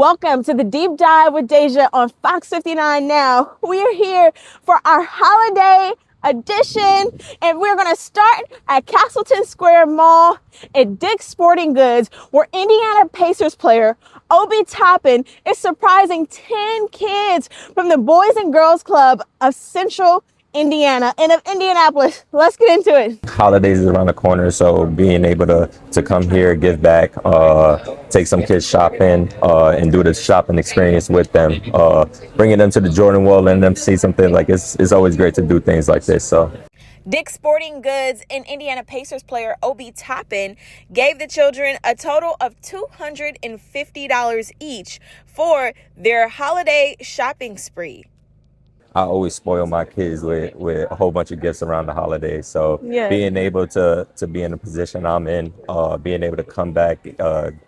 Welcome to the Deep Dive with Deja on Fox 59 now. We are here for our holiday edition, and we're going to start at Castleton Square Mall at Dick's Sporting Goods, where Indiana Pacers player Obi Toppin is surprising 10 kids from the Boys and Girls Club of Central Indiana and of Indianapolis. Let's get into it. Holidays is around the corner, so being able to come here, give back, take some kids shopping, and do the shopping experience with them, bringing them to the Jordan World, letting them see something like it's always great to do things like this. So. Dick's Sporting Goods and Indiana Pacers player Obi Toppin gave the children a total of $250 each for their holiday shopping spree. I always spoil my kids with a whole bunch of gifts around the holidays. So being able to be in the position I'm in, being able to come back,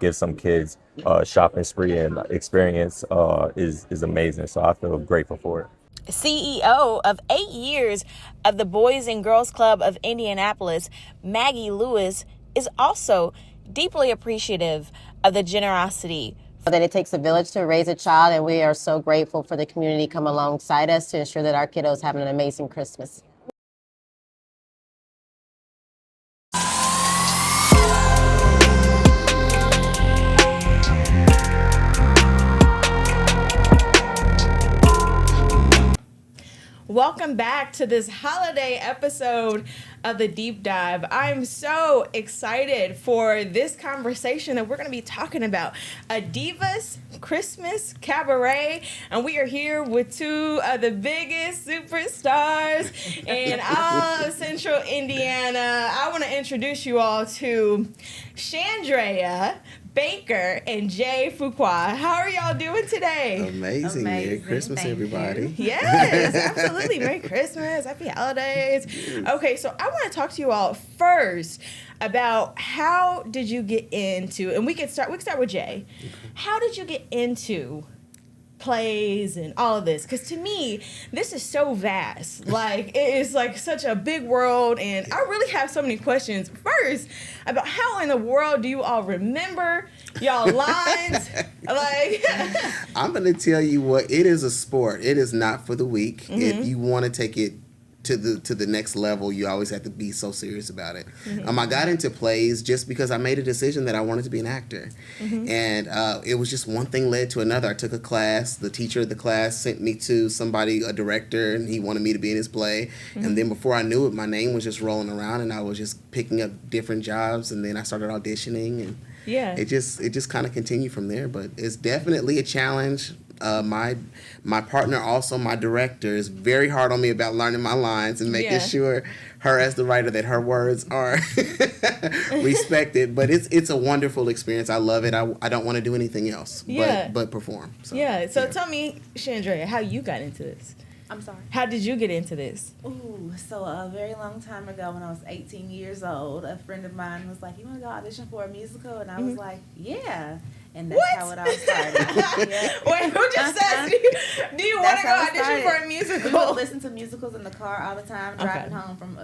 give some kids shopping spree and experience is amazing. So I feel grateful for it. CEO of 8 years of the Boys and Girls Club of Indianapolis, Maggie Lewis, is also deeply appreciative of the generosity. That it takes a village to raise a child, and we are so grateful for the community come alongside us to ensure that our kiddos have an amazing Christmas. Welcome back to this holiday episode of the Deep Dive. I'm so excited for this conversation that we're going to be talking about a Divas Christmas Cabaret, and we are here with two of the biggest superstars in all of Central Indiana. I want to introduce you all to Chandrea Baker and Jay Fuqua. How are y'all doing today? Amazing. Merry Christmas, everybody. Yes, absolutely. Merry Christmas. Happy holidays. Okay, so I want to talk to you all first about how did you get into, and we can start with Jay. How did you get into plays and all of this? Because to me, this is so vast. Like, it is like such a big world, and I really have so many questions. First, about how in the world do you all remember y'all lines? Like, I'm going to tell you what, it is a sport. It is not for the weak. Mm-hmm. If you want to take it to the next level, you always have to be so serious about it. Mm-hmm. I got into plays just because I made a decision that I wanted to be an actor. Mm-hmm. And it was just one thing led to another. I took a class. The teacher of the class sent me to a director, and he wanted me to be in his play. Mm-hmm. And then before I knew it, my name was just rolling around, and I was just picking up different jobs. And then I started auditioning, and it just kind of continued from there. But it's definitely a challenge. My partner, also my director, is very hard on me about learning my lines and making sure her as the writer that her words are respected. But it's a wonderful experience. I love it. I don't want to do anything else but perform. So tell me, Chandrea, how you got into this. I'm sorry. How did you get into this? So a very long time ago, when I was 18 years old, a friend of mine was like, "You want to go audition for a musical?" And I was like, "Yeah." And that's how it all started. Wait, who just said, do you want to go audition for a musical? We would listen to musicals in the car all the time, driving home from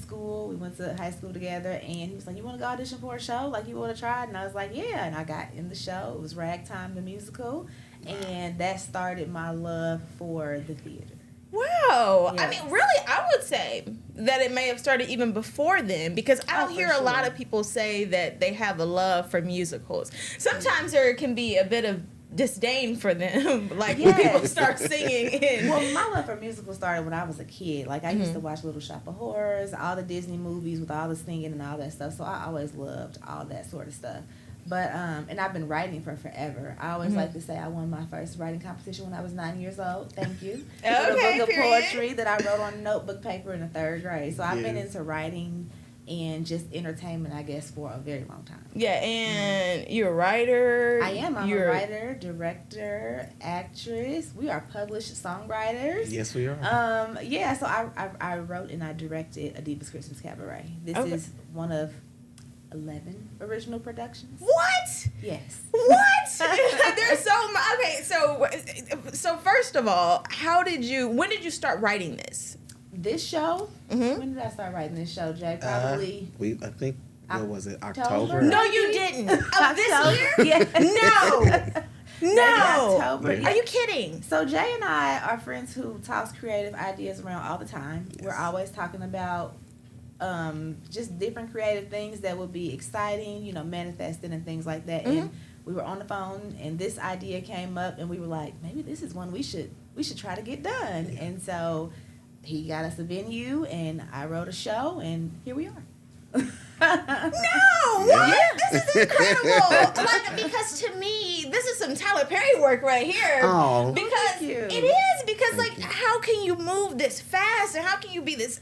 school. We went to high school together, and he was like, "You want to go audition for a show? Like, you want to try it?" And I was like, "Yeah." And I got in the show. It was Ragtime the Musical, and that started my love for the theater. Wow. Yes. I mean, really, I would say that it may have started even before then, because I don't hear a lot of people say that they have a love for musicals. Sometimes there can be a bit of disdain for them, like when people start singing. Well, my love for musicals started when I was a kid. Like, I used to watch Little Shop of Horrors, all the Disney movies with all the singing and all that stuff. So I always loved all that sort of stuff. But, and I've been writing for forever. I always like to say I won my first writing competition when I was 9 years old. Thank you. For a book of poetry that I wrote on notebook paper in the 3rd grade. So I've been into writing and just entertainment, I guess, for a very long time. Yeah, and you're a writer. I am. I'm a writer, director, actress. We are published songwriters. Yes, we are. So I wrote and I directed A Divas Christmas Cabaret. This is one of 11 original productions. What? Yes. What? There's so much. Okay, so first of all, when did you start writing this? This show? Mm-hmm. When did I start writing this show, Jay? Probably. I think, what was it, October? No, you didn't. Of this year? Yeah. No. No. October. Are you kidding? So Jay and I are friends who toss creative ideas around all the time. Yes. We're always talking about just different creative things that would be exciting, you know, manifesting and things like that. And we were on the phone, and this idea came up, and we were like, maybe this is one we should try to get done. Yeah. And so he got us a venue, and I wrote a show, and here we are. No, what? This is incredible. Like, because to me, this is some Tyler Perry work right here. Oh, because it is. Because like, how can you move this fast, and how can you be this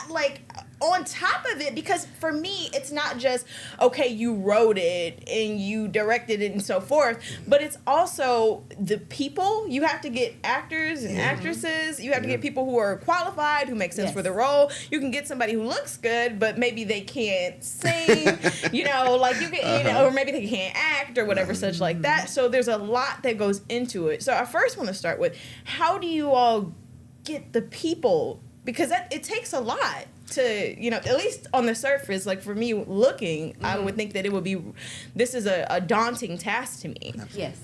like on top of it? Because for me, it's not just, okay, you wrote it and you directed it and so forth, but it's also the people. You have to get actors and actresses. You have to get people who are qualified, who make sense for the role. You can get somebody who looks good, but maybe they can't sing, you know, like you can, you know, or maybe they can't act or whatever such like that. So there's a lot that goes into it. So I first want to start with, how do you all get the people? Because it takes a lot to, you know, at least on the surface, like for me looking, I would think that it would be, this is a daunting task to me. Yes.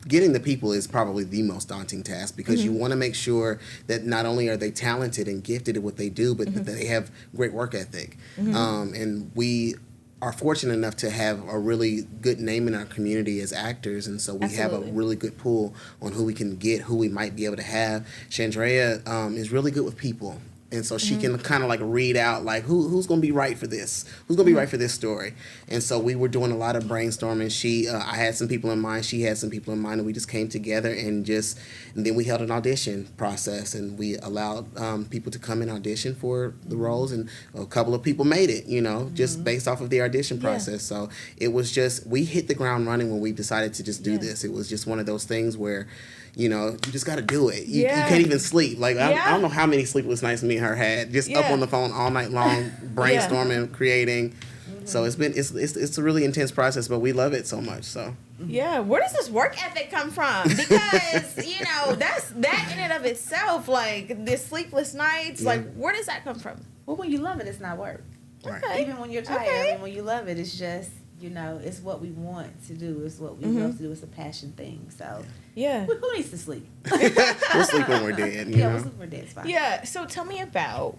Getting the people is probably the most daunting task, because you want to make sure that not only are they talented and gifted at what they do, but that they have great work ethic. And we are fortunate enough to have a really good name in our community as actors, and so we have a really good pool on who we can get, who we might be able to have. Chandrea is really good with people, and so she can kind of like read out like who's going to be right for this, who's going to be right for this story. And so we were doing a lot of brainstorming. I had some people in mind, she had some people in mind, and we just came together and then we held an audition process, and we allowed people to come and audition for the roles, and a couple of people made it, you know, just based off of the audition process. So it was just, we hit the ground running when we decided to just do this. It was just one of those things where, you know, you just got to do it. You can't even sleep. Like, I don't know how many sleepless nights me and her had, just up on the phone all night long, brainstorming, creating. So it's a really intense process, but we love it so much. So yeah, where does this work ethic come from? Because you know, that in and of itself, like the sleepless nights, like where does that come from? Well, when you love it, it's not work. Okay. Even when you're tired, I mean, when you love it, it's just, you know, it's what we want to do. It's what we love to do. It's a passion thing. So who needs to sleep? We'll sleep when we're dead. You know? We'll sleep when we're dead. It's fine. Yeah. So tell me about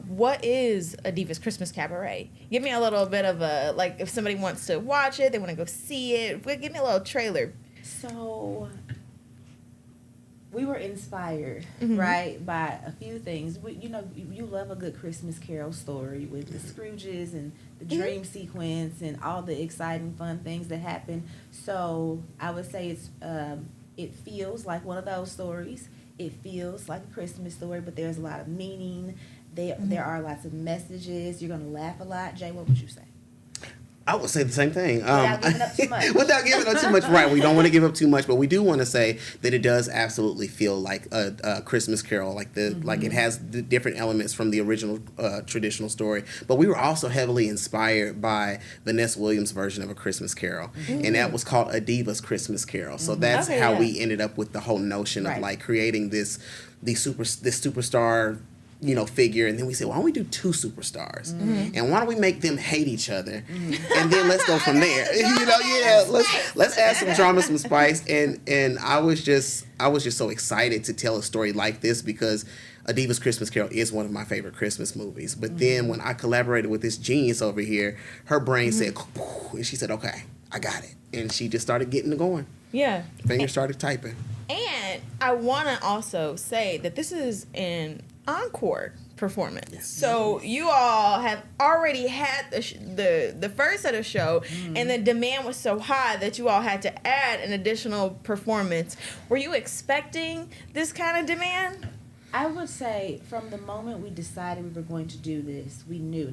what is a Diva's Christmas Cabaret? Give me a little bit of a, like, if somebody wants to watch it, they want to go see it. Give me a little trailer. So we were inspired, right, by a few things. You know, you love a good Christmas Carol story with the Scrooges and the dream sequence and all the exciting, fun things that happen. So I would say it feels like one of those stories. It feels like a Christmas story, but there's a lot of meaning. There are lots of messages. You're going to laugh a lot. Jay, what would you say? I would say the same thing. Without giving up too much. Without giving up too much, right. We don't want to give up too much, but we do want to say that it does absolutely feel like a Christmas Carol, like like it has the different elements from the original traditional story. But we were also heavily inspired by Vanessa Williams' version of A Christmas Carol, and that was called A Diva's Christmas Carol. So that's how we ended up with the whole notion of like creating this superstar, you know, figure, and then we said, why don't we do two superstars, and why don't we make them hate each other, and then let's go from there. You know, let's add some drama, some spice, and I was just so excited to tell a story like this, because A Diva's Christmas Carol is one of my favorite Christmas movies. But then when I collaborated with this genius over here, her brain said, and she said, okay, I got it, and she just started getting it going. Yeah, Fingers started typing. And I want to also say that this is an encore performance. Yes. So you all have already had the first set of show, and the demand was so high that you all had to add an additional performance. Were you expecting this kind of demand? I would say from the moment we decided we were going to do this, we knew.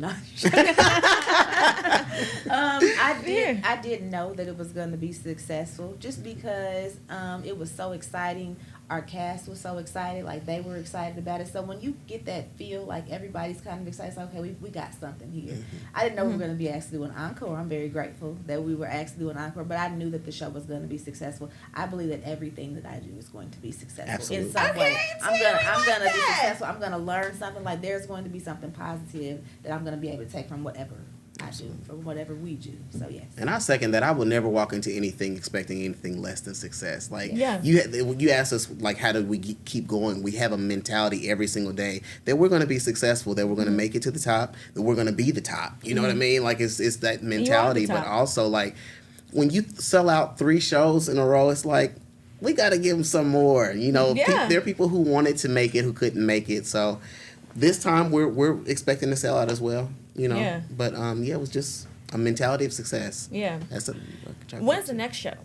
I did know that it was going to be successful, just because it was so exciting. Our cast was so excited, like they were excited about it. So when you get that feel, like everybody's kind of excited, it's like, okay, we got something here. I didn't know we were going to be asked to do an encore. I'm very grateful that we were asked to do an encore, but I knew that the show was going to be successful. I believe that everything that I do is going to be successful. Absolutely. In some way. I'm gonna be successful. I'm gonna learn something. Like there's going to be something positive that I'm going to be able to take from whatever I do for whatever we do. So yes. And I second that. I will never walk into anything expecting anything less than success. Like Yeah. you asked us like how do we keep going? We have a mentality every single day that we're going to be successful, that we're going to make it to the top, that we're going to be the top. You know what I mean? Like it's that mentality, but also like when you sell out 3 shows in a row, it's like we got to give them some more. You know, there are people who wanted to make it who couldn't make it. So this time we're expecting to sell out as well. You know, but it was just a mentality of success. Yeah. That's When's the next show?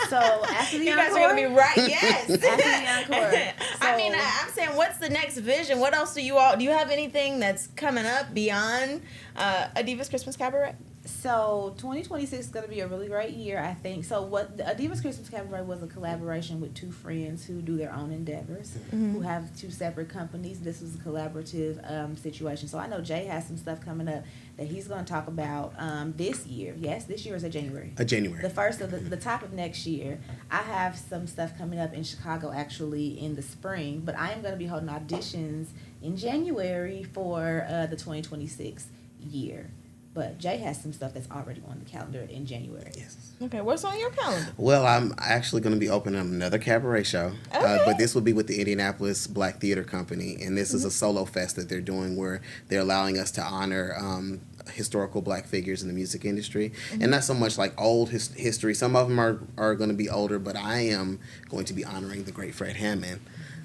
So after the you encore, guys are gonna be right. Yes. after the encore. I mean, I'm saying, what's the next vision? What else do you have anything that's coming up beyond a Divas Christmas Cabaret? So 2026 is going to be a really great year, I think. So what Divas Christmas Cabaret was a collaboration with 2 friends who do their own endeavors, who have 2 separate companies. This was a collaborative situation. So I know Jay has some stuff coming up that he's going to talk about this year. Yes, this year is a January. January. The first of the top of next year. I have some stuff coming up in Chicago actually in the spring, but I am going to be holding auditions in January for the 2026 year. But Jay has some stuff that's already on the calendar in January. Yes. Okay, what's on your calendar? Well, I'm actually going to be opening up another cabaret show, but this will be with the Indianapolis Black Theater Company, and this is a solo fest that they're doing where they're allowing us to honor historical Black figures in the music industry, and not so much like old history. Some of them are going to be older, but I am going to be honoring the great Fred Hammond.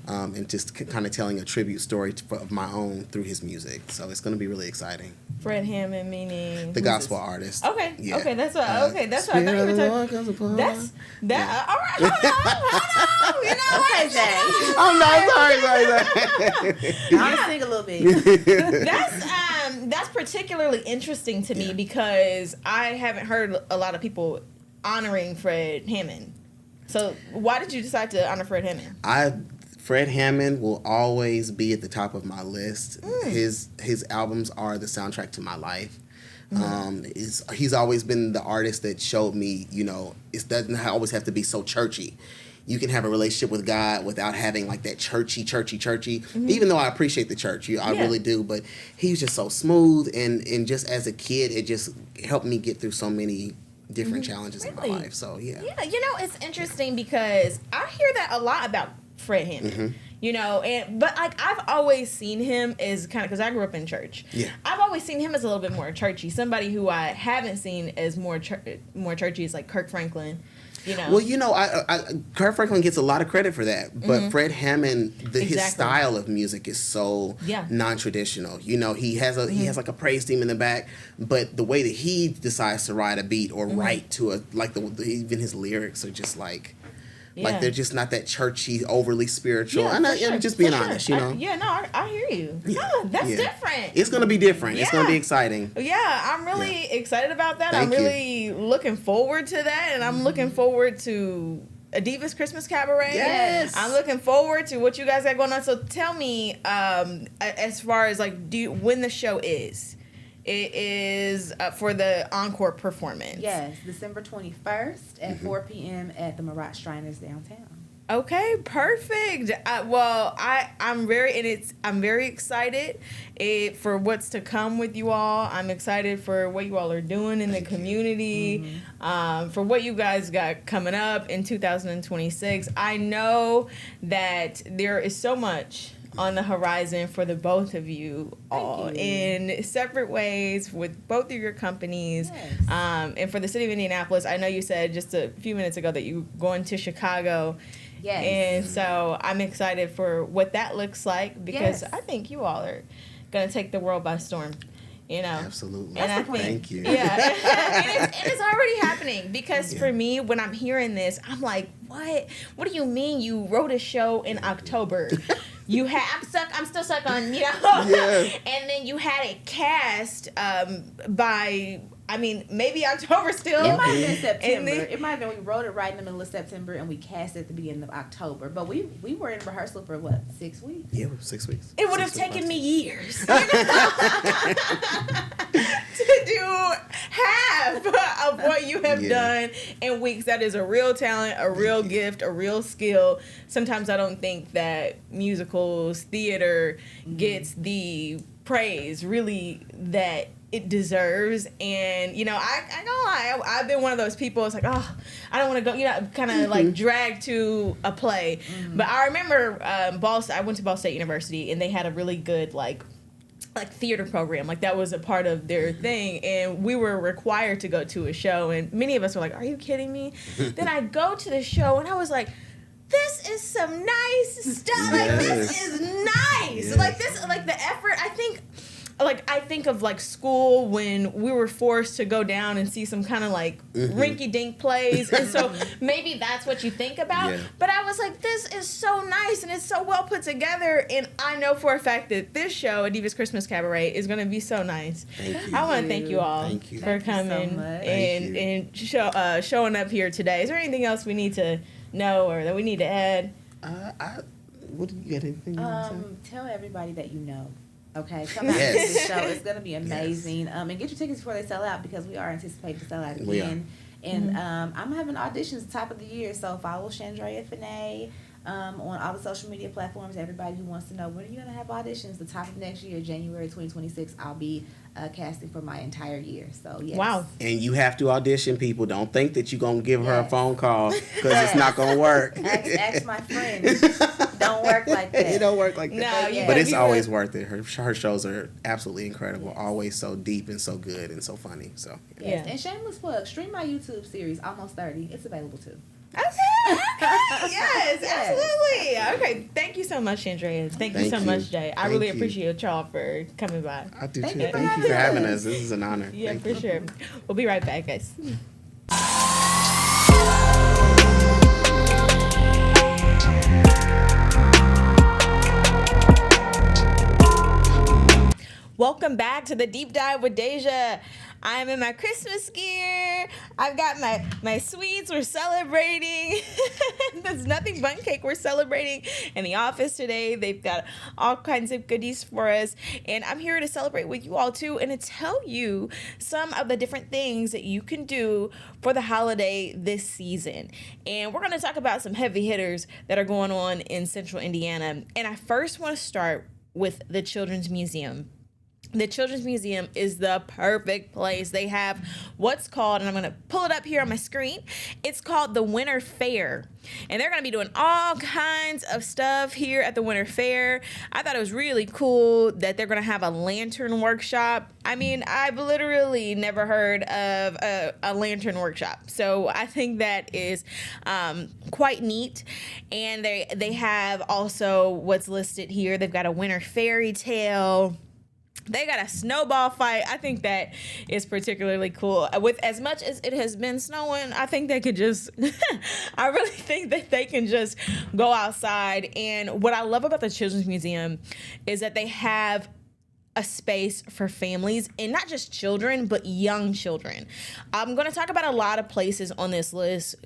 And just kind of telling a tribute story of my own through his music. So it's going to be really exciting. Fred Hammond, meaning the gospel artist. Okay, yeah. Okay, that's what. I thought you were talking. That's that. All right, hold on. You know what, Jay? Oh no, sorry. I'm gonna sing a little bit. That's particularly interesting to me because I haven't heard a lot of people honoring Fred Hammond. So why did you decide to honor Fred Hammond? Fred Hammond will always be at the top of my list. His albums are the soundtrack to my life. He's always been the artist that showed me, you know, it doesn't always have to be so churchy. You can have a relationship with God without having like that churchy. Even though I appreciate the church, I really do. But he's just so smooth, and just as a kid, it just helped me get through so many different challenges in my life. So yeah, you know, it's interesting because I hear that a lot about Fred Hammond, you know, but like I've always seen him as kind of, because I grew up in church. Yeah, I've always seen him as a little bit more churchy. Somebody who I haven't seen as more churchy is like Kirk Franklin. You know. Well, you know, Kirk Franklin gets a lot of credit for that, but Fred Hammond, his style of music is so non-traditional. You know, he has like a praise team in the back, but the way that he decides to ride a beat or write to even his lyrics are just like. Like they're just not that churchy, overly spiritual. I'm just being honest, you know. I hear you. Yeah, that's different. It's gonna be different. Yeah. It's gonna be exciting. Yeah, I'm really excited about that. I'm really looking forward to that, and I'm looking forward to a Divas Christmas Cabaret. Yes, I'm looking forward to what you guys got going on. So tell me, as far as like, when the show is. It is for the encore performance. Yes, December 21st at 4 p.m. at the Marat Shriners downtown. Okay, perfect. I'm very excited for what's to come with you all. I'm excited for what you all are doing in the community, for what you guys got coming up in 2026. I know that there is so much on the horizon for the both of you all in separate ways with both of your companies. Yes. And for the city of Indianapolis, I know you said just a few minutes ago that you're going to Chicago. Yes. And so I'm excited for what that looks like because I think you all are going to take the world by storm. You know, absolutely. And thank you. Yeah, and it's already happening because for me, when I'm hearing this, I'm like, what? What do you mean you wrote a show in October? I'm still stuck on, you know. Yeah. And then you had it cast by. I mean, maybe October still. It might have been September. It might have been we wrote it right in the middle of September and we cast it at the beginning of October. But we were in rehearsal for 6 weeks? Yeah, 6 weeks. It would have taken me years to do half of what you have done in weeks. That is a real talent, a real gift, a real skill. Sometimes I don't think that musicals, theater gets the praise really that it deserves. And I don't lie, I've been one of those people. It's like, oh, I don't want to go, kind of like dragged to a play. But I remember I went to Ball State University, and they had a really good like theater program. Like that was a part of their thing, and we were required to go to a show, and many of us were like, are you kidding me? Then I go to the show, and I was like, this is some nice stuff. Like, this is nice. Yes. Like this, like the effort. I think of like school when we were forced to go down and see some kind of like rinky-dink plays, and so maybe that's what you think about. Yeah. But I was like, this is so nice, and it's so well put together, and I know for a fact that this show, A Diva's Christmas Cabaret, is going to be so nice. Thank you. I want to thank you all for coming and showing up here today. Is there anything else we need to know or that we need to add? What did you get? Anything? Tell everybody that you know. Okay, come out to the show. It's going to be amazing. And get your tickets before they sell out, because we are anticipating to sell out again. We are. And I'm having auditions top of the year, so follow Chandrea Finet on all the social media platforms. Everybody who wants to know, when are you going to have auditions? The top of next year, January 2026, I'll be casting for my entire year. So, yes. Wow. And you have to audition, people. Don't think that you're going to give her a phone call, because it's not going to work. Ask my friend. Don't work like that. It don't work like that. No, but it's always worth it. Her shows are absolutely incredible. Yes. Always so deep and so good and so funny. So yes. And shameless plug, stream my YouTube series, Almost 30. It's available too. Okay. Yes, absolutely. Okay, thank you so much, Chandrea. Thank you so much, Jay. I really appreciate y'all for coming by. I do too. Thank you for having us. This is an honor. Yeah, for sure. We'll be right back, guys. Welcome back to the Deep Dive with Deja. I'm in my Christmas gear. I've got my sweets. We're celebrating. There's nothing but cake. We're celebrating in the office today. They've got all kinds of goodies for us. And I'm here to celebrate with you all too, and to tell you some of the different things that you can do for the holiday this season. And we're going to talk about some heavy hitters that are going on in Central Indiana. And I first want to start with the Children's Museum. The Children's Museum is the perfect place. They have what's called, and I'm going to pull it up here on my screen, it's called the Winter Fair. And they're going to be doing all kinds of stuff here at the Winter Fair. I thought it was really cool that they're going to have a lantern workshop. I mean, I've literally never heard of a lantern workshop. So I think that is quite neat. And they have also what's listed here. They've got a winter fairy tale. They got a snowball fight. I think that is particularly cool. With as much as it has been snowing, I think they could just, I really think that they can just go outside. And what I love about the Children's Museum is that they have a space for families, and not just children, but young children. I'm going to talk about a lot of places on this list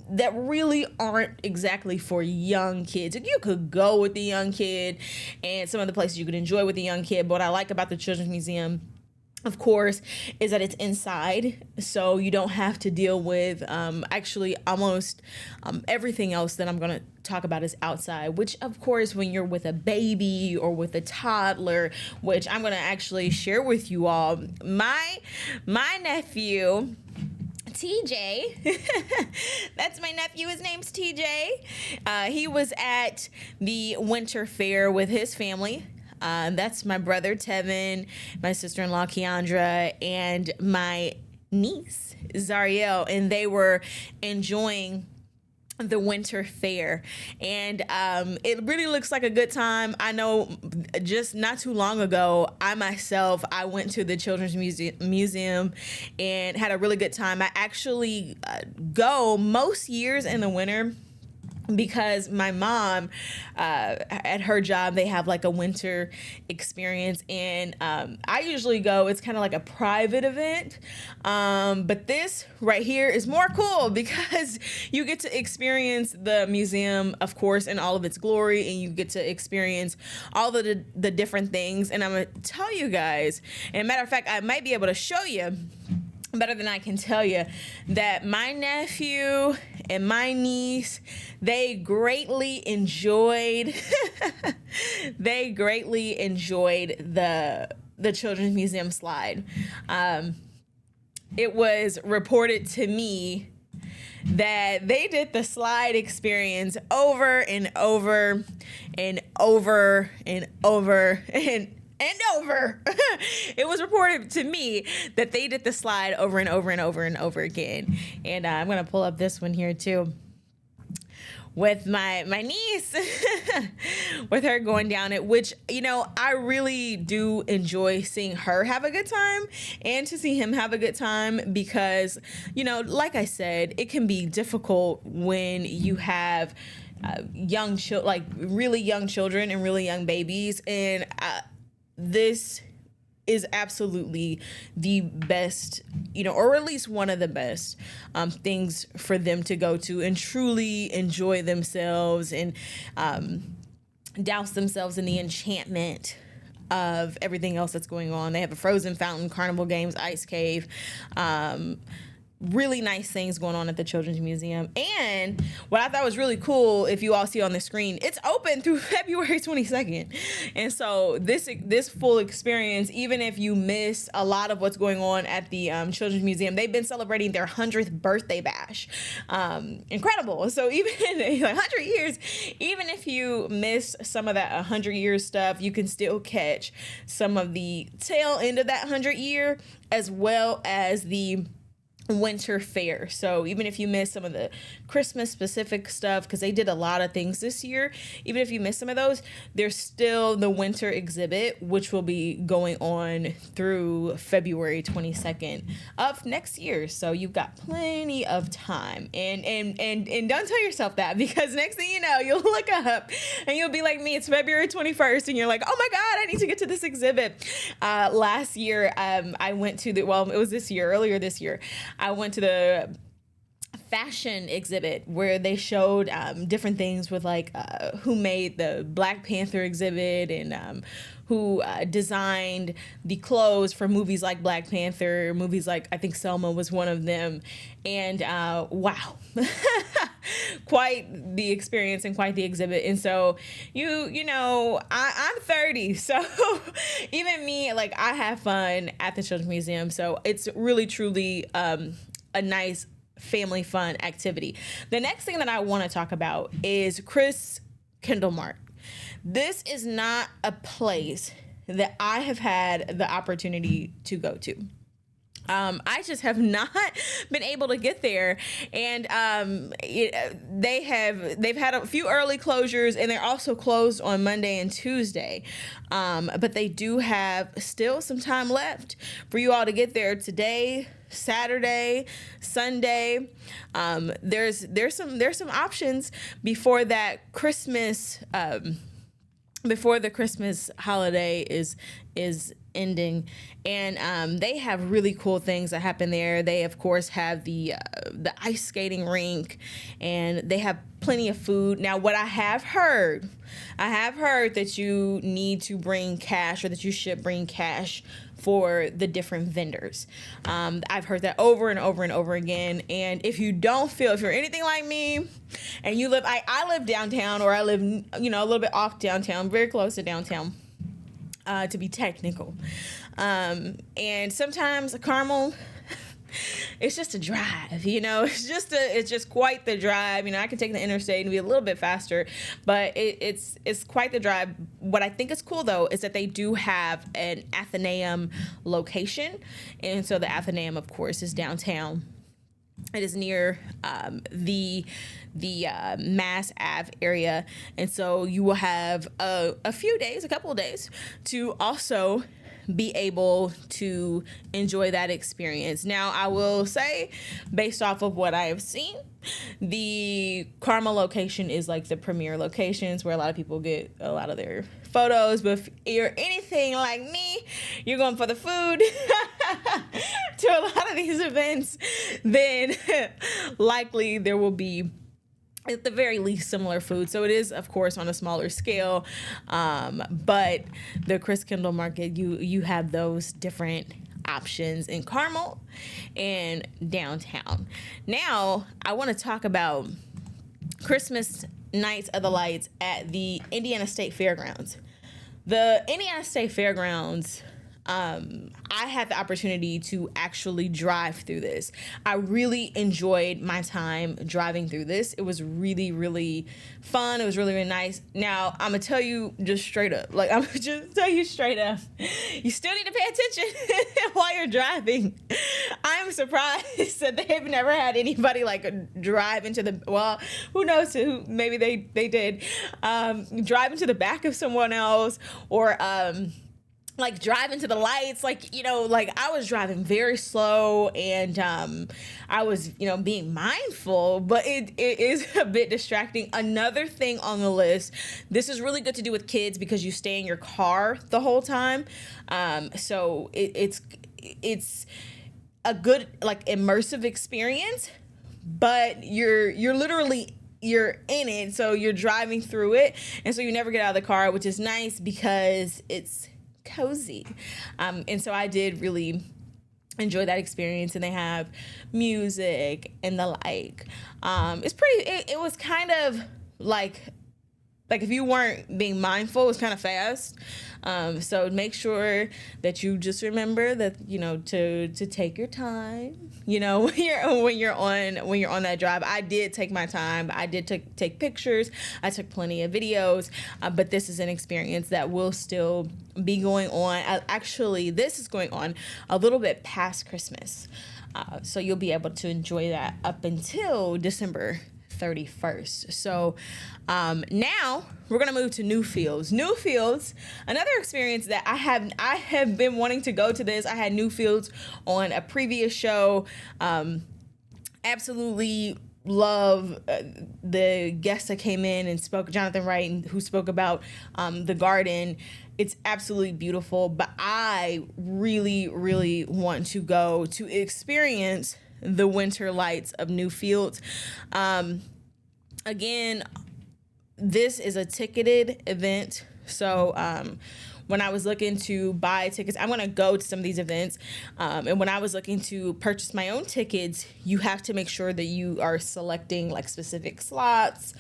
that really aren't exactly for young kids. You could go with the young kid, and some of the places you could enjoy with the young kid. But what I like about the Children's Museum, of course, is that it's inside, so you don't have to deal with actually almost everything else that I'm going to talk about is outside, which, of course, when you're with a baby or with a toddler, which I'm going to actually share with you all, my nephew, TJ, that's my nephew. His name's TJ. He was at the Winter Fair with his family. That's my brother Tevin, my sister-in-law Keandra, and my niece Zariel, and they were enjoying the Winter Fair, and it really looks like a good time. I know just not too long ago, I went to the Children's Museum and had a really good time. I actually go most years in the winter, because my mom, at her job, they have like a winter experience, and I usually go. It's kind of like a private event, but this right here is more cool because you get to experience the museum, of course, in all of its glory, and you get to experience all of the different things. And I'm gonna tell you guys, and matter of fact, I might be able to show you better than I can tell you, that my nephew and my niece, they greatly enjoyed the Children's Museum slide. It was reported to me that they did the slide experience over and over and over and over and over. It was reported to me that they did the slide over and over and over and over again. And I'm going to pull up this one here too. With my niece, with her going down it, which, you know, I really do enjoy seeing her have a good time and to see him have a good time because, you know, like I said, it can be difficult when you have really young children and really young babies. And this is absolutely the best, you know, or at least one of the best things for them to go to and truly enjoy themselves and douse themselves in the enchantment of everything else that's going on. They have a frozen fountain, carnival games, ice cave, really nice things going on at the Children's Museum. And what I thought was really cool, if you all see on the screen, it's open through February 22nd. And so this full experience, even if you miss a lot of what's going on at the Children's Museum, they've been celebrating their 100th birthday bash. Incredible. So even 100 years, even if you miss some of that 100 years stuff, you can still catch some of the tail end of that 100 year as well as the winter fair. So even if you miss some of the Christmas specific stuff, because they did a lot of things this year, even if you miss some of those, there's still the winter exhibit, which will be going on through February 22nd of next year. So you've got plenty of time. And don't tell yourself that, because next thing you know, you'll look up and you'll be like me, it's February 21st, and you're like, oh my God, I need to get to this exhibit. Last year, I went to earlier this year, I went to the fashion exhibit where they showed different things with like who made the Black Panther exhibit and who designed the clothes for movies like Black Panther, movies like, I think Selma was one of them. And wow, quite the experience and quite the exhibit. And so you know, I'm 30, so even me, like, I have fun at the Children's Museum. So it's really truly a nice family fun activity. The next thing that I want to talk about is Chris Kindle Mart. This is not a place that I have had the opportunity to go to. I just have not been able to get there, and they've had a few early closures, and they're also closed on Monday and Tuesday. But they do have still some time left for you all to get there today, Saturday, Sunday. There's some options before that Christmas. Before the Christmas holiday is ending, and they have really cool things that happen there. They of course have the ice skating rink, and they have plenty of food. Now, what I have heard that you need to bring cash, or that you should bring cash for the different vendors. I've heard that over and over and over again. And if you're anything like me, and you live, I live downtown, or I live, you know, a little bit off downtown, very close to downtown, to be technical. And sometimes Carmel, it's just a drive, you know, it's just quite the drive. You know, I can take the interstate and be a little bit faster, but it's quite the drive. What I think is cool though is that they do have an Athenaeum location. And so the Athenaeum, of course, is downtown. It is near the Mass Ave area. And so you will have a couple of days to also be able to enjoy that experience. Now, I will say, based off of what I have seen, the Carmel location is like the premier locations where a lot of people get a lot of their photos. But if you're anything like me, you're going for the food to a lot of these events, then likely there will be, at the very least, similar food. So it is, of course, on a smaller scale. But the Chris Kindle Market, you have those different options in Carmel and downtown. Now, I want to talk about Christmas Nights of the Lights at the Indiana State Fairgrounds. The Indiana State Fairgrounds, I had the opportunity to actually drive through this. I really enjoyed my time driving through this. It was really, really fun. It was really, really nice. Now, I'm going to tell you just straight up. Like, I'm going to just tell you straight up. You still need to pay attention while you're driving. I'm surprised that they've never had anybody, like, drive into the, well, who knows who, maybe they did, drive into the back of someone else or, like drive into the lights, like, you know, like I was driving very slow and I was, you know, being mindful, but it is a bit distracting. Another thing on the list, this is really good to do with kids because you stay in your car the whole time. So it's a good, like, immersive experience, but you're literally you're in it, so you're driving through it, and so you never get out of the car, which is nice because it's cozy. And so I did really enjoy that experience, and they have music and the like. It's pretty, it was kind of like if you weren't being mindful, it was kind of fast. So make sure that you just remember that, you know, to take your time, you know, when you're on that drive. I did take my time. I did take pictures. I took plenty of videos, but this is an experience that will still be going on. Actually, this is going on a little bit past Christmas. So you'll be able to enjoy that up until December 31st. So now we're gonna move to Newfields. Newfields, another experience that I have been wanting to go to this. I had Newfields on a previous show. Absolutely love the guest that came in and spoke, Jonathan Wright, who spoke about the garden. It's absolutely beautiful, but I really, really want to go to experience the winter lights of Newfields. Again, this is a ticketed event. So when I was looking to buy tickets, I'm going to go to some of these events. And when I was looking to purchase my own tickets, you have to make sure that you are selecting like specific slots,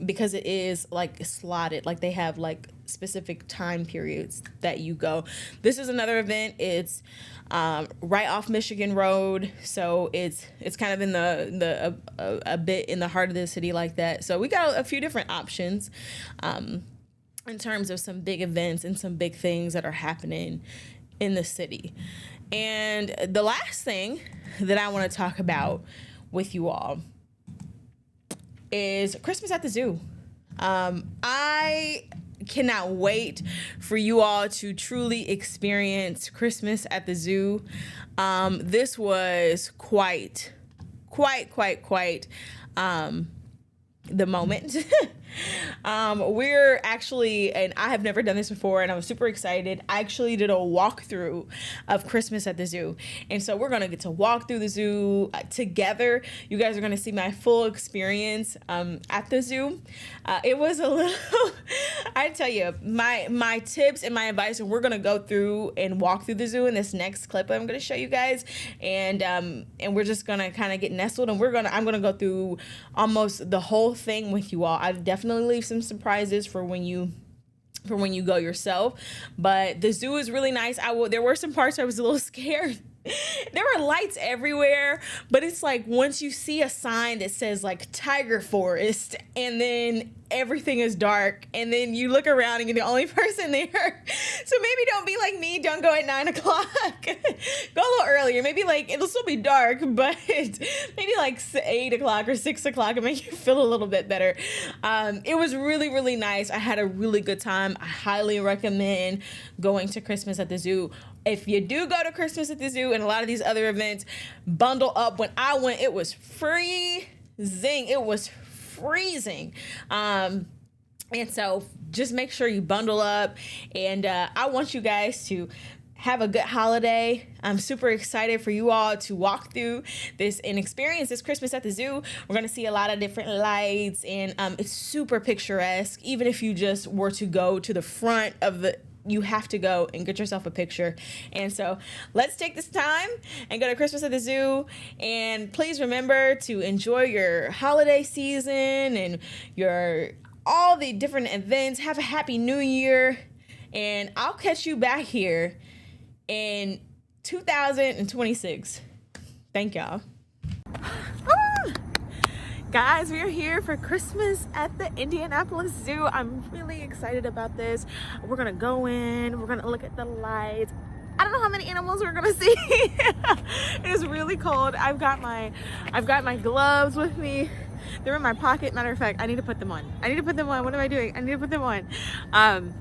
because it is like slotted, like they have like specific time periods that you go. This is another event. It's right off Michigan Road, so it's kind of in a bit in the heart of the city like that. So we got a few different options in terms of some big events and some big things that are happening in the city. And the last thing that I want to talk about with you all is Christmas at the zoo. I cannot wait for you all to truly experience Christmas at the zoo. This was quite the moment. We're actually, and I have never done this before, and I was super excited. I actually did a walkthrough of Christmas at the zoo. And so we're going to get to walk through the zoo together. You guys are going to see my full experience at the zoo. It was a little, I tell you, my tips and my advice, and we're going to go through and walk through the zoo in this next clip I'm going to show you guys. And we're just going to kind of get nestled, and I'm going to go through almost the whole thing with you all. I've definitely leave some surprises for when you go yourself, but the zoo is really nice. There were some parts where I was a little scared. There were lights everywhere, but it's like once you see a sign that says like Tiger Forest, and then everything is dark, and then you look around and you're the only person there. So maybe don't be like me. Don't go at 9 o'clock. Go a little earlier. Maybe like it'll still be dark, but maybe like 8 o'clock or 6 o'clock and make you feel a little bit better. It was really, really nice. I had a really good time. I highly recommend going to Christmas at the zoo. If you do go to Christmas at the zoo and a lot of these other events, bundle up. When I went, it was freezing. It was freezing. And so just make sure you bundle up. And I want you guys to have a good holiday. I'm super excited for you all to walk through this and experience this Christmas at the zoo. We're going to see a lot of different lights, and it's super picturesque. Even if you just were to go to the front of you have to go and get yourself a picture. And so let's take this time and go to Christmas at the Zoo. And please remember to enjoy your holiday season and all the different events. Have a happy new year. And I'll catch you back here in 2026. Thank y'all. Guys, we are here for Christmas at the Indianapolis Zoo. I'm really excited about this. We're gonna go in, we're gonna look at the lights. I don't know how many animals we're gonna see. It's really cold. I've got my gloves with me. They're in my pocket. Matter of fact, I need to put them on. What am I doing? I need to put them on. And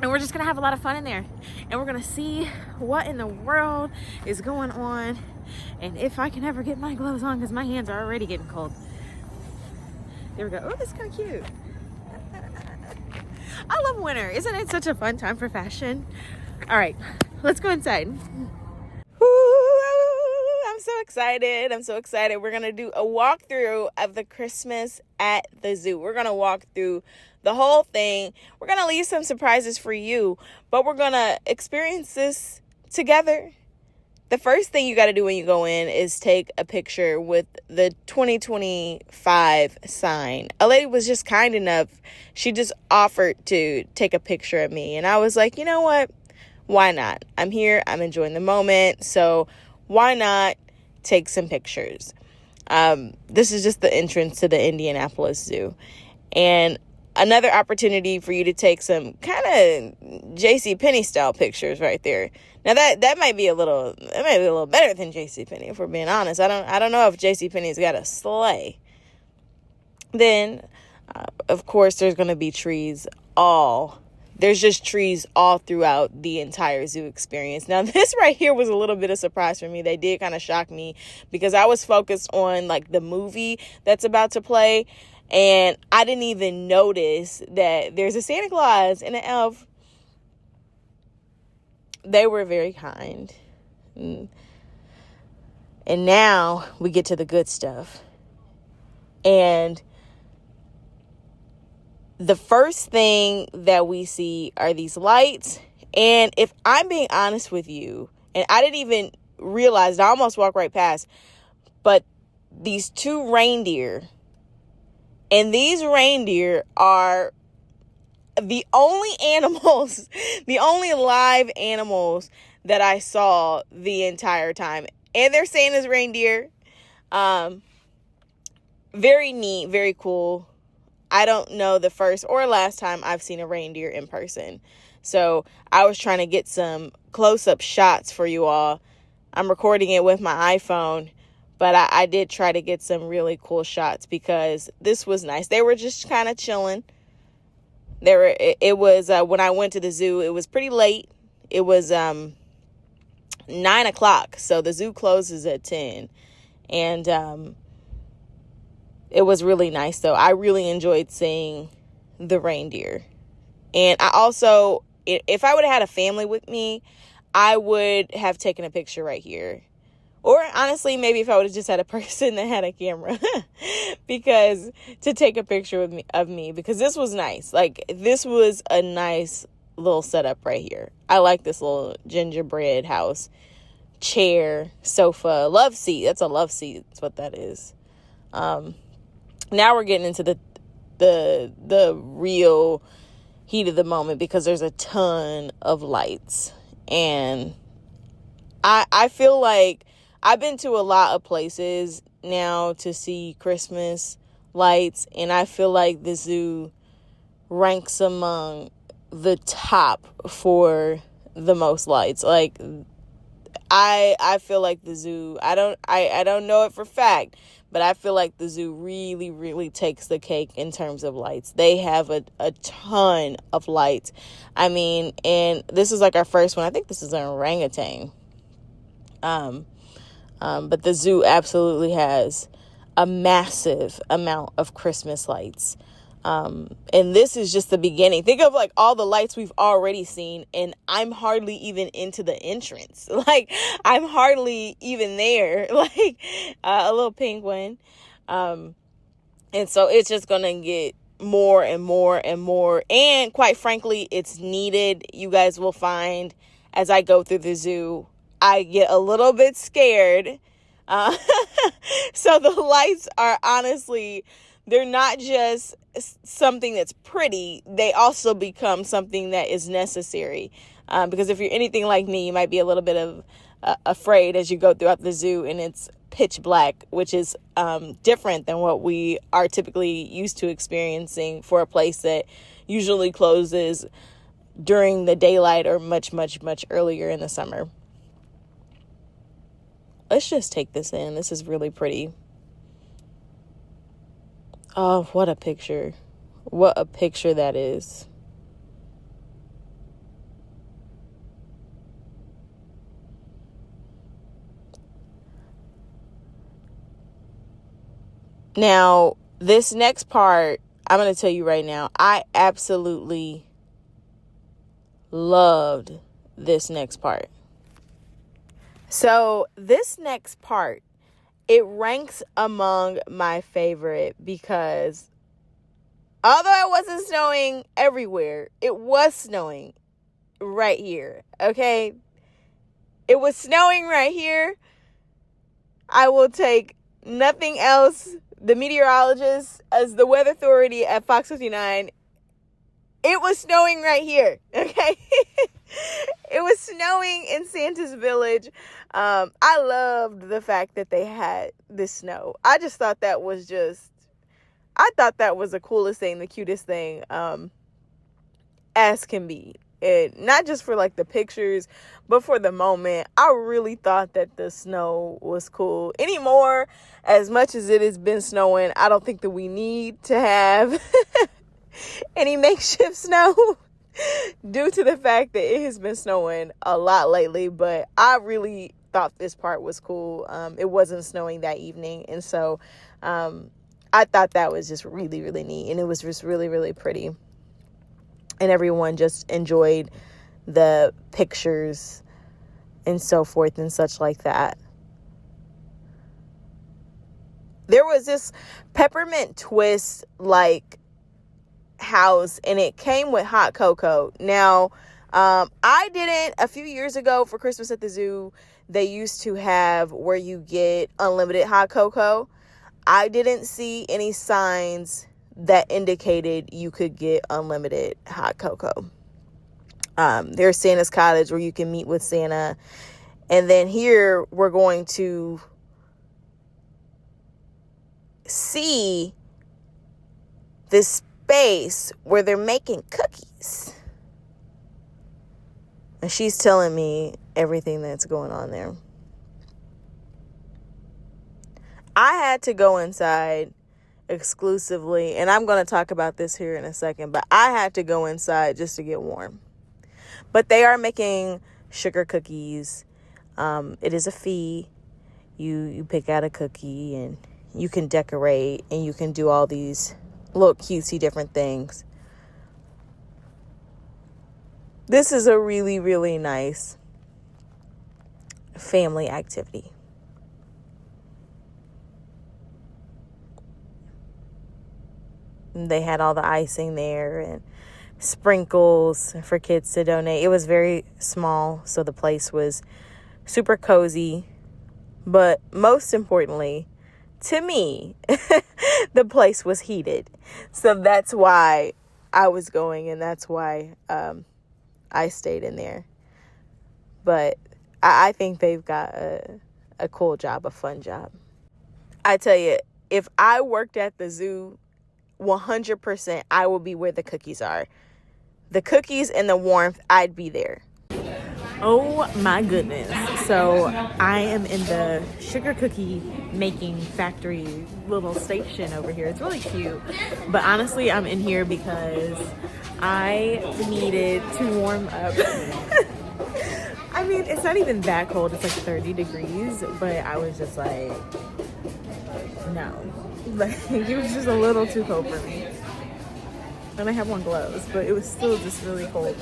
we're just gonna have a lot of fun in there. And we're gonna see what in the world is going on. And if I can ever get my gloves on, because my hands are already getting cold. There we go. Oh, this is kind of cute. I love winter. Isn't it such a fun time for fashion? All right, let's go inside. I'm so excited. We're going to do a walkthrough of the Christmas at the Zoo. We're going to walk through the whole thing. We're going to leave some surprises for you, but we're going to experience this together. The first thing you got to do when you go in is take a picture with the 2025 sign. A lady was just kind enough. She just offered to take a picture of me. And I was like, you know what? Why not? I'm here. I'm enjoying the moment. So why not take some pictures? This is just the entrance to the Indianapolis Zoo. And another opportunity for you to take some kind of JCPenney style pictures right there. Now that might be a little better than JCPenney, if we're being honest. I don't know if JCPenney's got a sleigh. Then, of course, there's going to be trees there's just trees all throughout the entire zoo experience. Now, this right here was a little bit of a surprise for me. They did kind of shock me because I was focused on like the movie that's about to play. And I didn't even notice that there's a Santa Claus and an elf. They were very kind. And now we get to the good stuff. And the first thing that we see are these lights. And if I'm being honest with you, and I didn't even realize, I almost walked right past, but these two reindeer. And these reindeer are the only animals, the only live animals that I saw the entire time. And they're Santa's reindeer. Very neat, very cool. I don't know the first or last time I've seen a reindeer in person. So I was trying to get some close-up shots for you all. I'm recording it with my iPhone. But I did try to get some really cool shots because this was nice. They were just kind of chilling. It was when I went to the zoo, it was pretty late. It was 9 o'clock. So the zoo closes at 10. And it was really nice, though. I really enjoyed seeing the reindeer. And I also, if I would have had a family with me, I would have taken a picture right here. Or honestly, maybe if I would have just had a person that had a camera because to take a picture of me, because this was nice. Like, this was a nice little setup right here. I like this little gingerbread house, chair, sofa, love seat. That's a love seat. That's what that is. Now we're getting into the real heat of the moment because there's a ton of lights. And I feel like I've been to a lot of places now to see Christmas lights, and I feel like the zoo ranks among the top for the most lights. Like, I feel like the zoo, I don't know it for fact, but I feel like the zoo really, really takes the cake in terms of lights. They have a ton of lights. I mean, and this is like our first one. I think this is an orangutan. But the zoo absolutely has a massive amount of Christmas lights. And this is just the beginning. Think of like all the lights we've already seen, and I'm hardly even into the entrance. Like, I'm hardly even there. Like, a little penguin. And so it's just gonna get more and more and more. And quite frankly, it's needed. You guys will find as I go through the zoo, I get a little bit scared. So the lights are honestly, they're not just something that's pretty. They also become something that is necessary. Because if you're anything like me, you might be a little bit of afraid as you go throughout the zoo and it's pitch black, which is different than what we are typically used to experiencing for a place that usually closes during the daylight or much, much, much earlier in the summer. Let's just take this in. This is really pretty. Oh, what a picture. What a picture that is. Now, this next part, I'm going to tell you right now, I absolutely loved this next part. So this next part, it ranks among my favorite because although it wasn't snowing everywhere, it was snowing right here. Okay. It was snowing right here. I will take nothing else. The meteorologist, as the weather authority at Fox 59, it was snowing right here, okay? It was snowing in Santa's Village. I loved the fact that they had this snow. I just thought that was I thought that was the coolest thing, the cutest thing, as can be. It, not just for like the pictures, but for the moment. I really thought that the snow was cool. Anymore, as much as it has been snowing, I don't think that we need to have any makeshift snow due to the fact that it has been snowing a lot lately. But I really thought this part was cool. It wasn't snowing that evening, and so I thought that was just really, really neat, and it was just really, really pretty. And everyone just enjoyed the pictures and so forth and such like that. There was this peppermint twist like house, and it came with hot cocoa. Now, I didn't, a few years ago for Christmas at the zoo, they used to have where you get unlimited hot cocoa. I didn't see any signs that indicated you could get unlimited hot cocoa. There's Santa's Cottage where you can meet with Santa. And then here we're going to see this space where they're making cookies. And she's telling me everything that's going on there. I had to go inside exclusively, and I'm going to talk about this here in a second, but I had to go inside just to get warm. But they are making sugar cookies. It is a fee. You pick out a cookie and you can decorate and you can do all these little cutesy different things. This is a really, really nice family activity. They had all the icing there and sprinkles for kids to donate. It was very small, so the place was super cozy. But most importantly, to me, the place was heated. So that's why I was going, and that's why I stayed in there. But I think they've got a cool job, a fun job. I tell you, if I worked at the zoo, 100% I will be where the cookies are. The cookies and the warmth, I'd be there. Oh my goodness. So I am in the sugar cookie making factory little station over here. It's really cute. But honestly, I'm in here because I needed to warm up. I mean, it's not even that cold. It's like 30 degrees. But I was just like, no. Like, it was just a little too cold for me. And I have on gloves, but it was still just really cold.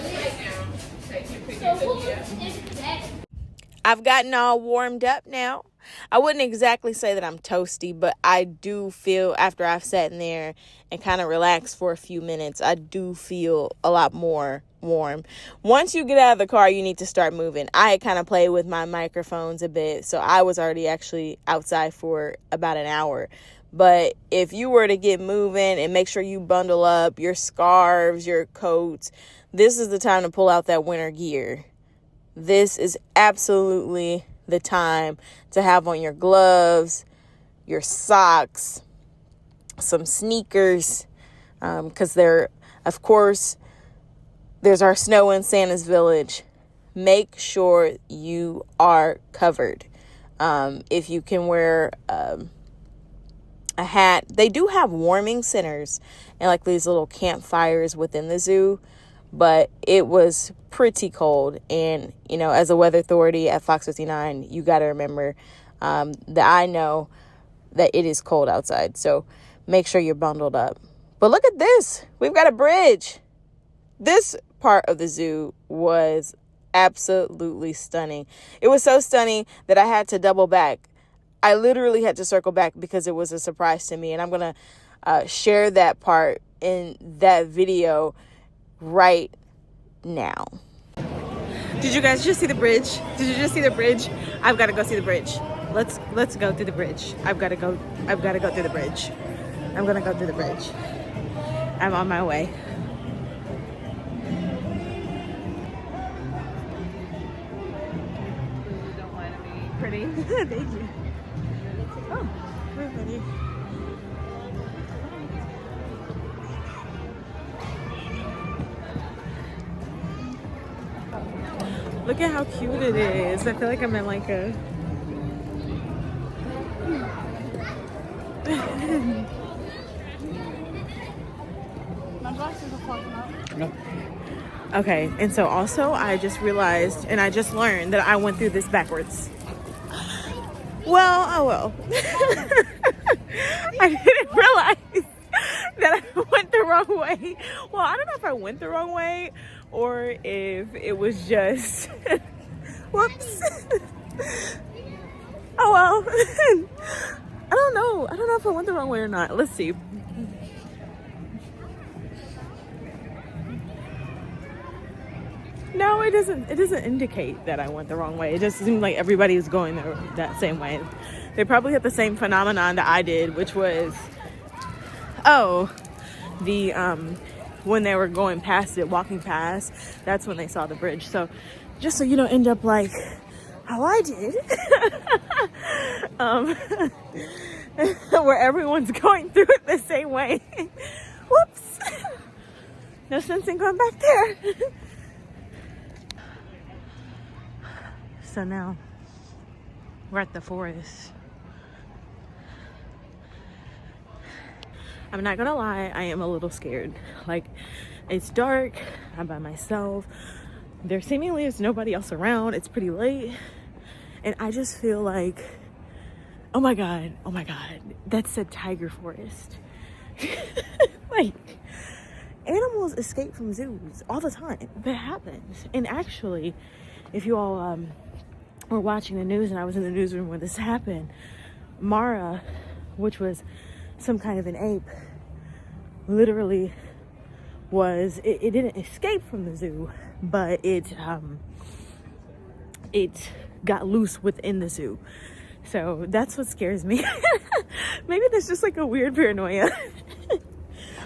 I've gotten all warmed up now. I wouldn't exactly say that I'm toasty, but I do feel, after I've sat in there and kind of relaxed for a few minutes, I do feel a lot more warm. Once you get out of the car, you need to start moving. I had kind of played with my microphones a bit, so I was already actually outside for about an hour. But if you were to get moving and make sure you bundle up your scarves, your coats, this is the time to pull out that winter gear. This is absolutely the time to have on your gloves, your socks, some sneakers, because of course, there's our snow in Santa's Village. Make sure you are covered. If you can wear a hat, they do have warming centers and like these little campfires within the zoo, but it was pretty cold. And, you know, as a weather authority at Fox 59, you got to remember that I know that it is cold outside. So make sure you're bundled up. But look at this. We've got a bridge. This part of the zoo was absolutely stunning. It was so stunning that I had to double back. I literally had to circle back because it was a surprise to me. And I'm going to share that part in that video right now. Did you guys just see the bridge? Did you just see the bridge? I've got to go see the bridge. Let's go through the bridge. I've got to go through the bridge. I'm going to go through the bridge. I'm on my way. Don't mind me. Pretty. Thank you. Oh, we're ready. Look at how cute it is. I feel like I'm in like a... Okay, and so also I just realized and I just learned that I went through this backwards. Well, oh well. I didn't realize that I went the wrong way. Well, I don't know if I went the wrong way or if it was just whoops. Oh well. I don't know. I don't know if I went the wrong way or not. Let's see. No, it doesn't indicate that I went the wrong way. It just seemed like everybody was going that same way. They probably had the same phenomenon that I did, which was, when they were going past it, walking past, that's when they saw the bridge. So just so you don't end up like how I did, where everyone's going through it the same way. Whoops. No sense in going back there. So now we're at the forest. I'm not gonna lie, I am a little scared. Like, it's dark, I'm by myself. There seemingly is nobody else around. It's pretty late. And I just feel like, oh my God, that's a tiger forest. Like, animals escape from zoos all the time. That happens. And actually, if you all were watching the news and I was in the newsroom when this happened, Mara, which was some kind of an ape, literally was, it didn't escape from the zoo, but it got loose within the zoo. So that's what scares me. Maybe that's just like a weird paranoia.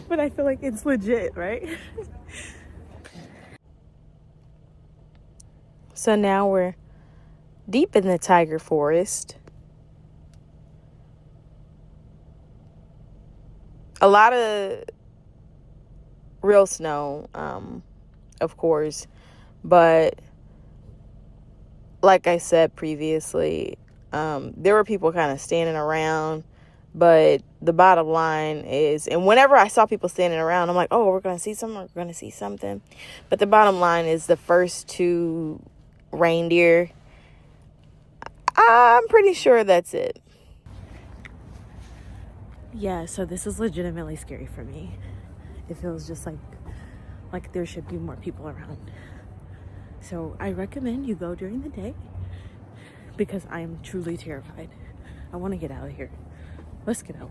But I feel like it's legit, right? So now we're deep in the tiger forest. A lot of real snow, of course, but like I said previously, there were people kind of standing around, but the bottom line is, and whenever I saw people standing around, I'm like, oh, we're going to see something. But the bottom line is the first two reindeer, I'm pretty sure that's it. Yeah, so this is legitimately scary for me. It feels just like there should be more people around. So I recommend you go during the day. because I am truly terrified. I want to get out of here. Let's get out.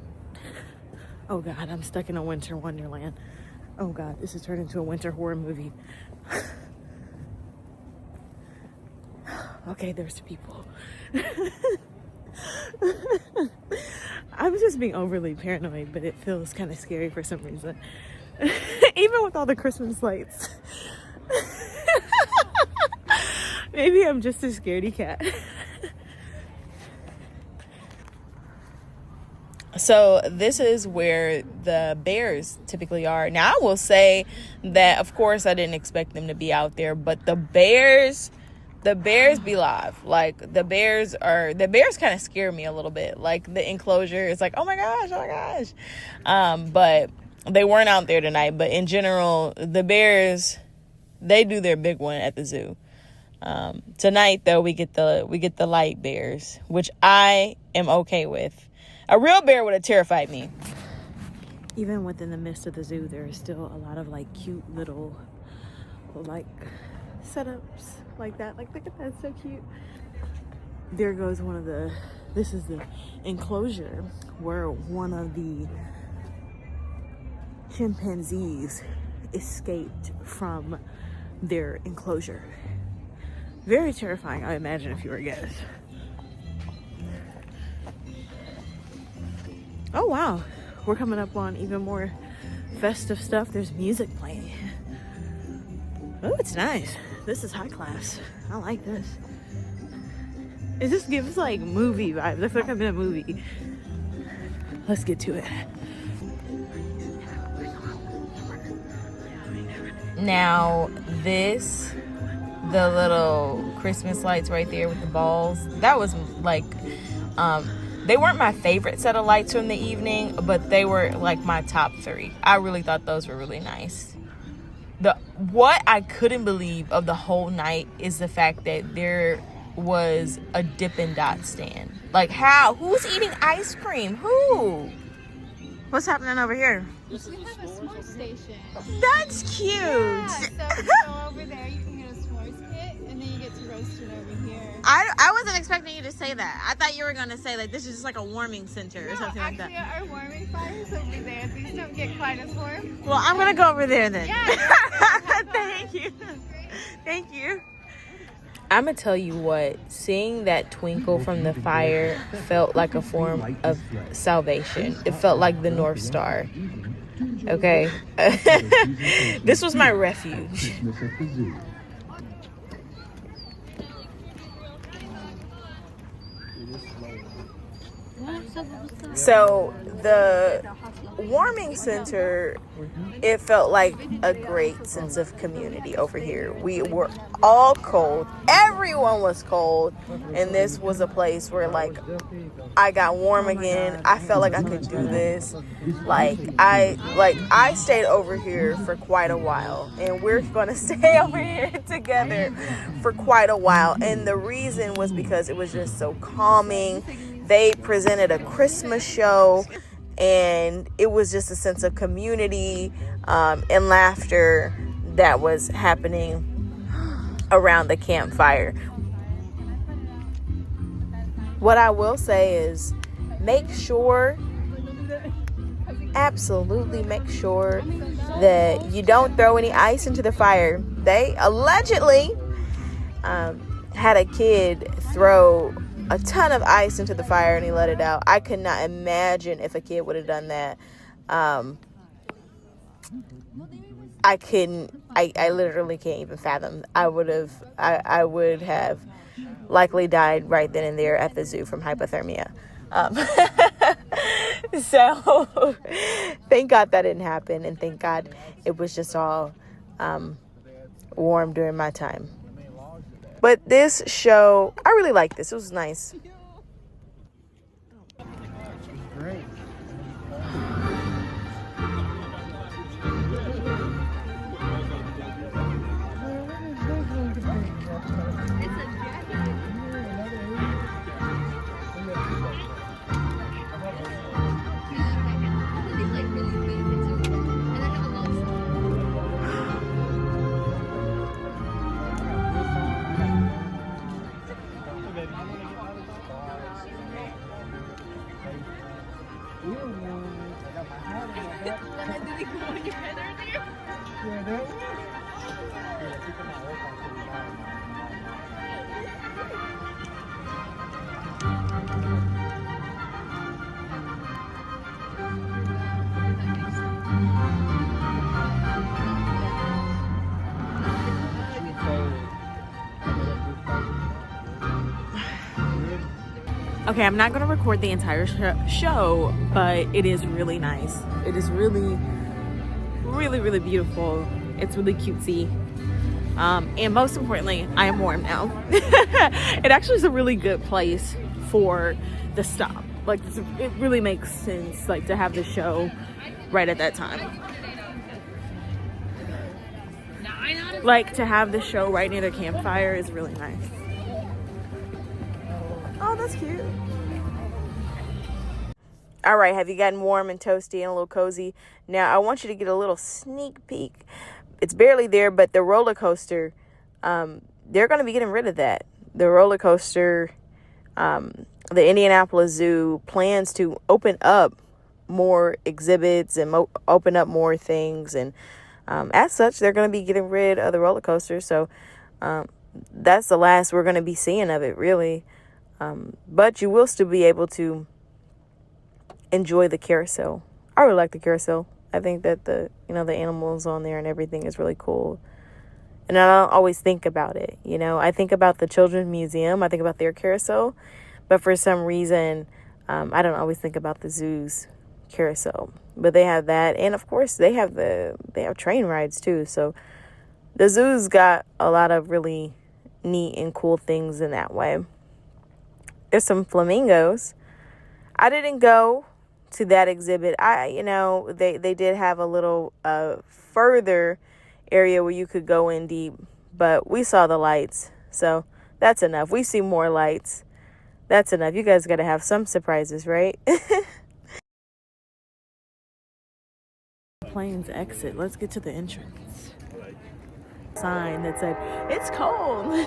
Oh God, I'm stuck in a winter wonderland. Oh God, this has turned into a winter horror movie. Okay, there's people. I'm just being overly paranoid, but it feels kind of scary for some reason. Even with all the Christmas lights. Maybe I'm just a scaredy cat. So this is where the bears typically are. Now I will say that, of course, I didn't expect them to be out there, but the bears be live. Like the bears kind of scare me a little bit. Like the enclosure is like, oh my gosh. But they weren't out there tonight. But in general, the bears, they do their big one at the zoo. Tonight though, we get the light bears, which I am okay with. A real bear would have terrified me. Even within the midst of the zoo, there is still a lot of like cute little like setups like that. Like, look at that, so cute. There goes this is the enclosure where one of the chimpanzees escaped from their enclosure. Very terrifying, I imagine, if you were a guest. Oh wow, we're coming up on even more festive stuff. There's music playing. Oh, it's nice. This is high class. I like this. It just gives like movie vibes. I feel like I'm in a movie. Let's get to it. Now this, the little Christmas lights right there with the balls, that was like, they weren't my favorite set of lights from the evening, but they were like my top 3. I really thought those were really nice. What I couldn't believe of the whole night is the fact that there was a Dippin' Dot stand. Like how? Who's eating ice cream? Who? What's happening over here? We have a s'more station. That's cute. Yeah, so if you go over there, you can get a s'mores kit, and then you get to roast it over here. I wasn't expecting you to say that. I thought you were going to say like this is just like a warming center or something like that. Actually, our warming fire's over there. These don't get quite as warm. Well, I'm going to go over there then. Yeah. Thank you. Thank you. I'm going to tell you what, seeing that twinkle from the fire felt like a form of salvation. It felt like the North Star. Okay? This was my refuge. So the warming center, it felt like a great sense of community over here. We were all cold. Everyone was cold. And this was a place where like I got warm again. I felt like I could do this. I stayed over here for quite a while. And we're gonna stay over here together for quite a while. And the reason was because it was just so calming. They presented a Christmas show, and it was just a sense of community and laughter that was happening around the campfire. What I will say is absolutely make sure that you don't throw any ice into the fire. They allegedly had a kid throw a ton of ice into the fire and he let it out. I could not imagine if a kid would have done that. I literally can't even fathom. I would have likely died right then and there at the zoo from hypothermia. So thank God that didn't happen, and thank God it was just all warm during my time. But this show, I really liked this. It was nice. Great. Okay, I'm not going to record the entire show, but it is really nice. It is really, really, really beautiful. It's really cutesy. And most importantly, I am warm now. It actually is a really good place for the stop. Like, it really makes sense, like, to have the show right at that time. Like, to have the show right near the campfire is really nice. Oh, that's cute. All right, have you gotten warm and toasty and a little cozy? Now, I want you to get a little sneak peek. It's barely there, but the roller coaster, they're going to be getting rid of that. The roller coaster, the Indianapolis Zoo plans to open up more exhibits and open up more things. And as such, they're going to be getting rid of the roller coaster. So that's the last we're going to be seeing of it, really. But you will still be able to enjoy the carousel. I really like the carousel. I think that the animals on there and everything is really cool. And I don't always think about it. I think about the Children's Museum. I think about their carousel. But for some reason, I don't always think about the zoo's carousel. But they have that. And of course, they have train rides too. So the zoo's got a lot of really neat and cool things in that way. There's some flamingos. I didn't go to that exhibit. They did have a little further area where you could go in deep, but we saw the lights, so that's enough. We see more lights. That's enough. You guys got to have some surprises, right? Planes exit. Let's get to the entrance. Sign that said it's cold.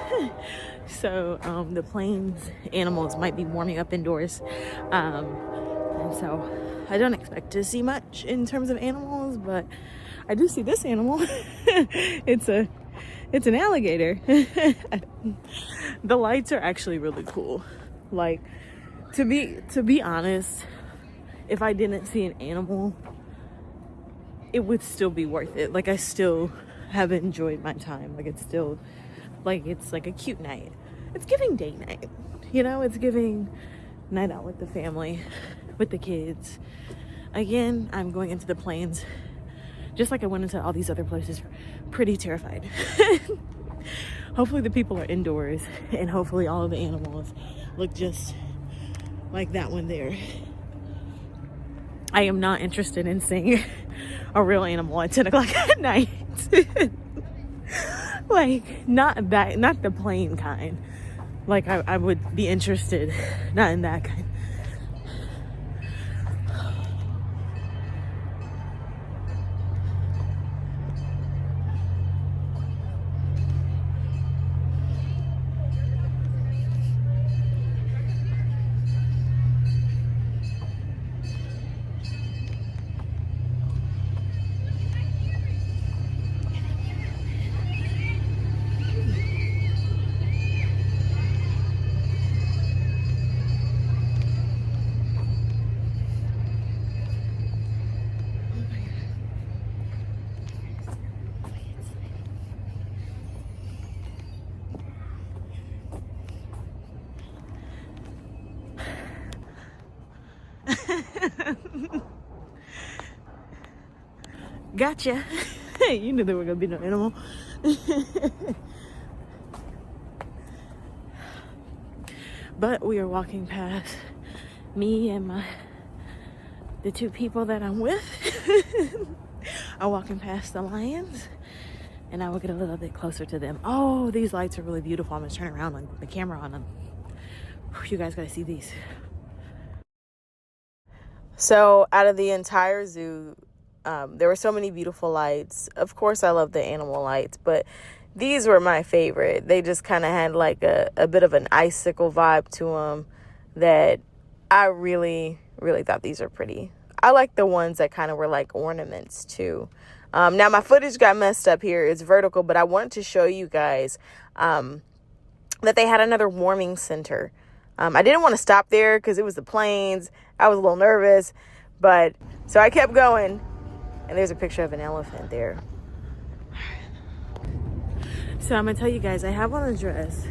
So the planes animals might be warming up indoors, and so I don't expect to see much in terms of animals, but I do see this animal. It's an alligator. The lights are actually really cool. Like, to be honest, if I didn't see an animal, it would still be worth it. Like, I still have enjoyed my time. Like, it's still, like, it's like a cute night. It's giving date night. It's giving night out with the family, with the kids. Again, I'm going into the plains, just like I went into all these other places, pretty terrified. Hopefully the people are indoors, and hopefully all of the animals look just like that one there. I am not interested in seeing a real animal at 10 o'clock at night. Like, not the plain kind. Like, I would be interested, not in that kind. Gotcha. You knew there were gonna be no animal. But we are walking past, me and the two people that I'm with are walking past the lions, and I will get a little bit closer to them. Oh, these lights are really beautiful. I'm gonna turn around and put the camera on them. You guys gotta see these. So out of the entire zoo, there were so many beautiful lights. Of course, I love the animal lights, but these were my favorite. They just kind of had like a bit of an icicle vibe to them that I really, really thought these were pretty. I like the ones that kind of were like ornaments too. Now my footage got messed up here. It's vertical, but I wanted to show you guys that they had another warming center. I didn't want to stop there because it was the plains. I was a little nervous, but so I kept going. And there's a picture of an elephant there. So I'm gonna tell you guys, I have on a dress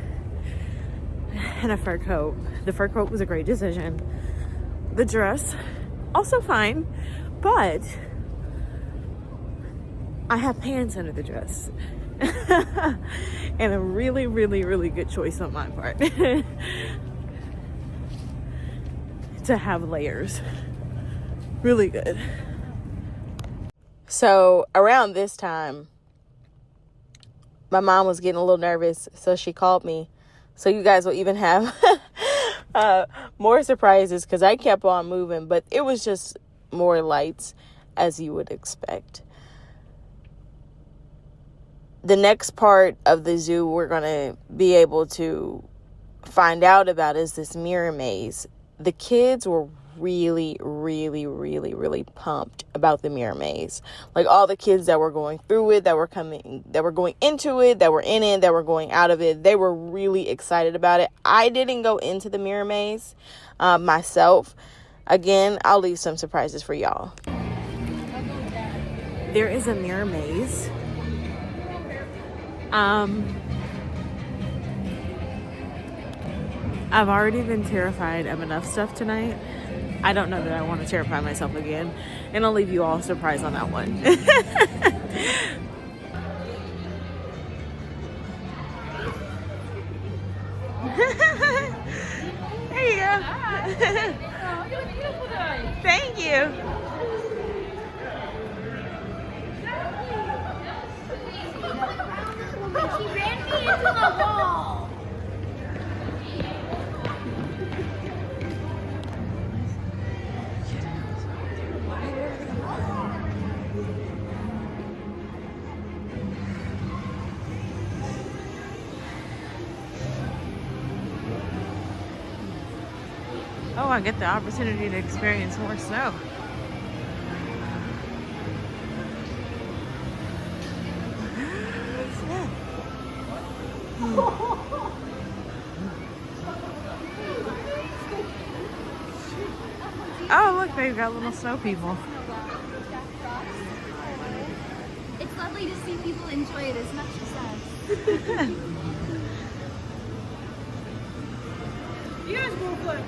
and a fur coat. The fur coat was a great decision. The dress, also fine, but I have pants under the dress. And a really, really, really good choice on my part to have layers. Really good. So around this time, my mom was getting a little nervous, so she called me. So you guys will even have more surprises because I kept on moving, but it was just more lights as you would expect. The next part of the zoo we're going to be able to find out about is this mirror maze. The kids were really, really, really, really pumped about the mirror maze. Like all the kids that were going through it, that were going into it, that were in it, that were going out of it, they were really excited about it. I didn't go into the mirror maze myself. Again, I'll leave some surprises for y'all. There is a mirror maze. I've already been terrified of enough stuff tonight. I don't know that I want to terrify myself again. And I'll leave you all surprised on that one. There you go. Thank you. She ran me into the wall. Oh, I get the opportunity to experience more snow. Oh, look, they've got little snow people. It's lovely to see people enjoy it as much as us. You guys will put.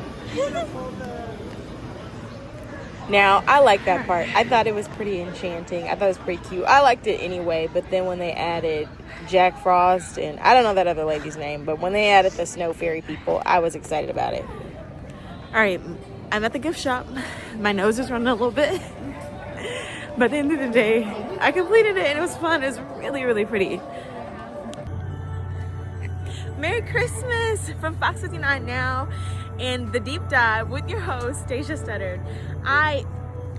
Now, I like that part. I thought it was pretty enchanting. I thought it was pretty cute. I liked it anyway, but then when they added Jack Frost, and I don't know that other lady's name, but when they added the snow fairy people, I was excited about it. All right, I'm at the gift shop. My nose is running a little bit. But at the end of the day, I completed it and it was fun. It was really, really pretty. Merry Christmas from Fox 59 Now and the deep dive with your host, Deja Studdard.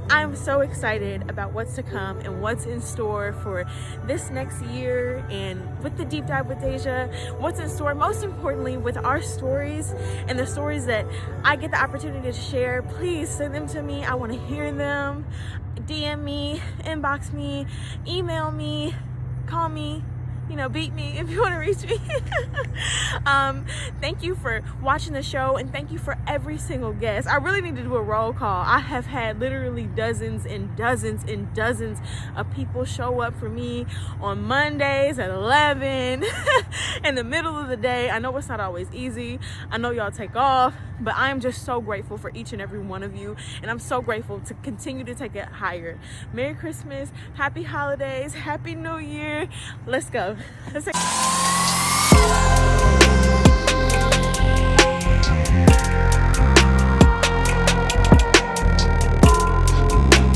I'm so excited about what's to come and what's in store for this next year, and with the deep dive with Deja, what's in store, most importantly, with our stories and the stories that I get the opportunity to share. Please send them to me. I want to hear them. DM me, inbox me, email me, call me, beat me if you want to reach me. Thank you for watching the show, and thank you for every single guest. I really need to do a roll call. I have had literally dozens and dozens and dozens of people show up for me on Mondays at 11 in the middle of the day. I know it's not always easy. I know y'all take off, but I am just so grateful for each and every one of you, and I'm so grateful to continue to take it higher. Merry Christmas, happy holidays, happy New Year. Let's go. Let's